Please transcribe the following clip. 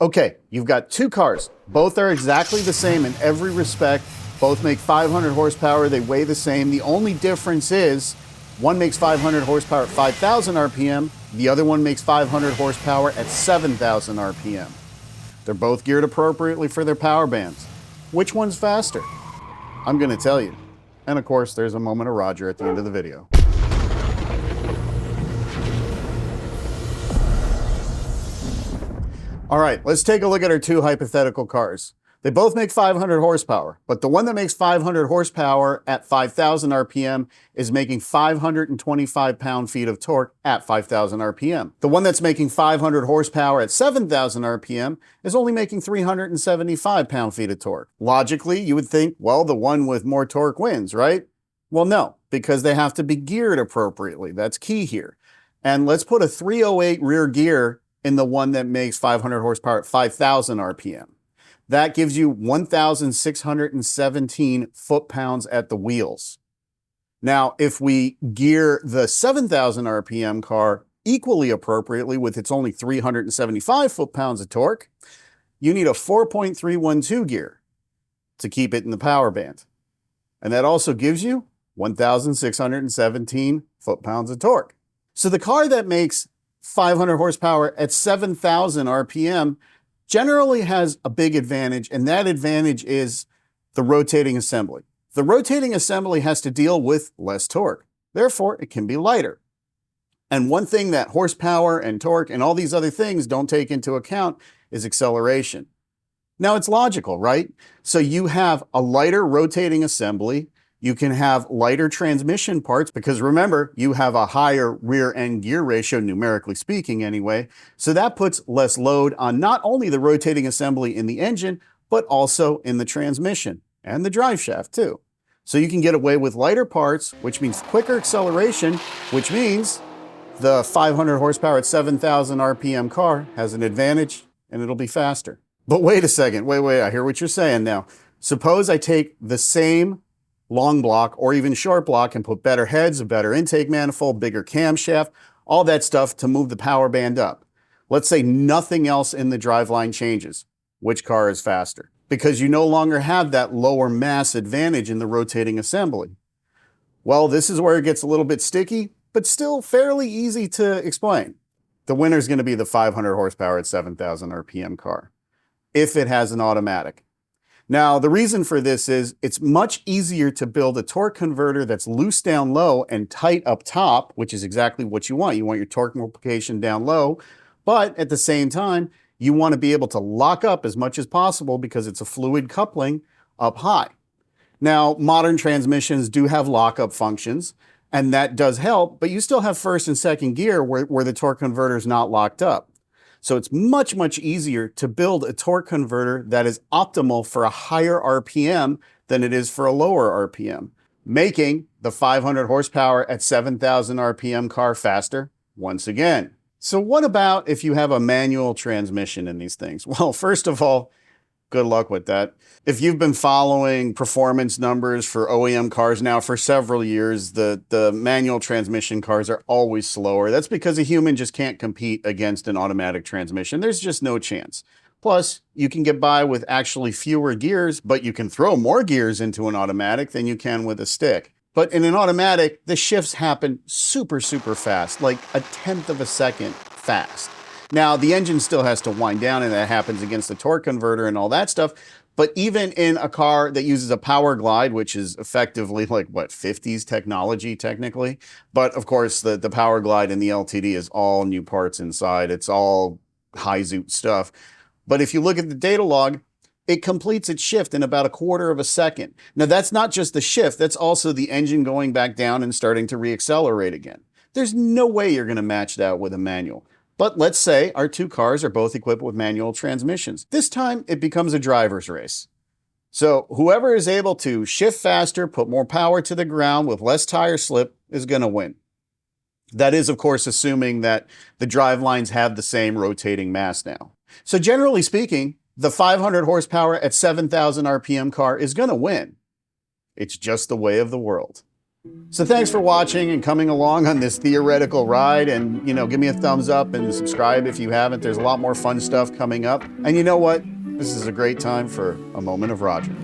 Okay, you've got two cars. Both are exactly the same in every respect. Both make 500 horsepower. They weigh the same. The only difference is one makes 500 horsepower at 5,000 RPM. The other one makes 500 horsepower at 7,000 RPM. They're both geared appropriately for their power bands. Which one's faster? I'm going to tell you. And of course, there's a moment of Roger at the end of the video. All right, let's take a look at our two hypothetical cars. They both make 500 horsepower, but the one that makes 500 horsepower at 5,000 RPM is making 525 pound-feet of torque at 5,000 RPM. The one that's making 500 horsepower at 7,000 RPM is only making 375 pound-feet of torque. Logically, you would think, well, the one with more torque wins, right? Well, no, because they have to be geared appropriately. That's key here. And let's put a 308 rear gear in the one that makes 500 horsepower at 5,000 RPM. That gives you 1,617 foot-pounds at the wheels. Now, if we gear the 7,000 RPM car equally appropriately with its only 375 foot-pounds of torque, you need a 4.312 gear to keep it in the power band. And that also gives you 1,617 foot-pounds of torque. So the car that makes 500 horsepower at 7,000 RPM generally has a big advantage, and that advantage is the rotating assembly. The rotating assembly has to deal with less torque. Therefore, it can be lighter. And one thing that horsepower and torque and all these other things don't take into account is acceleration. Now, it's logical, right? So you have a lighter rotating assembly. You can have lighter transmission parts because remember, you have a higher rear end gear ratio, numerically speaking anyway. So that puts less load on not only the rotating assembly in the engine, but also in the transmission and the drive shaft too. So you can get away with lighter parts, which means quicker acceleration, which means the 500 horsepower at 7,000 RPM car has an advantage and it'll be faster. But wait a second, wait, I hear what you're saying now. Suppose I take the same long block or even short block and put better heads, a better intake manifold, bigger camshaft, all that stuff to move the power band up. Let's say nothing else in the driveline changes. Which car is faster? Because you no longer have that lower mass advantage in the rotating assembly. Well, this is where it gets a little bit sticky, but still fairly easy to explain. The winner is going to be the 500 horsepower at 7,000 RPM car, if it has an automatic. Now, the reason for this is it's much easier to build a torque converter that's loose down low and tight up top, which is exactly what you want. You want your torque multiplication down low, but at the same time, you want to be able to lock up as much as possible because it's a fluid coupling up high. Now, modern transmissions do have lockup functions, and that does help, but you still have first and second gear where the torque converter is not locked up. So it's much, much easier to build a torque converter that is optimal for a higher RPM than it is for a lower RPM, making the 500 horsepower at 7,000 RPM car faster once again. So what about if you have a manual transmission in these things? Well, first of all, good luck with that. If you've been following performance numbers for OEM cars now for several years, the manual transmission cars are always slower. That's because a human just can't compete against an automatic transmission. There's just no chance. Plus, you can get by with actually fewer gears, but you can throw more gears into an automatic than you can with a stick. But in an automatic, the shifts happen super fast, like a tenth of a second fast. Now, the engine still has to wind down, and that happens against the torque converter and all that stuff. But even in a car that uses a power glide, which is effectively like, what, 50s technology technically? But of course, the power glide in the LTD is all new parts inside. It's all high-zoot stuff. But if you look at the data log, it completes its shift in about a quarter of a second. Now, that's not just the shift. That's also the engine going back down and starting to reaccelerate again. There's no way you're going to match that with a manual. But let's say our two cars are both equipped with manual transmissions. This time, it becomes a driver's race. So whoever is able to shift faster, put more power to the ground with less tire slip is going to win. That is, of course, assuming that the drive lines have the same rotating mass now. So generally speaking, the 500 horsepower at 7,000 RPM car is going to win. It's just the way of the world. So thanks for watching and coming along on this theoretical ride, and give me a thumbs up and subscribe if you haven't. There's a lot more fun stuff coming up. And you know what? This is a great time for a moment of Roger.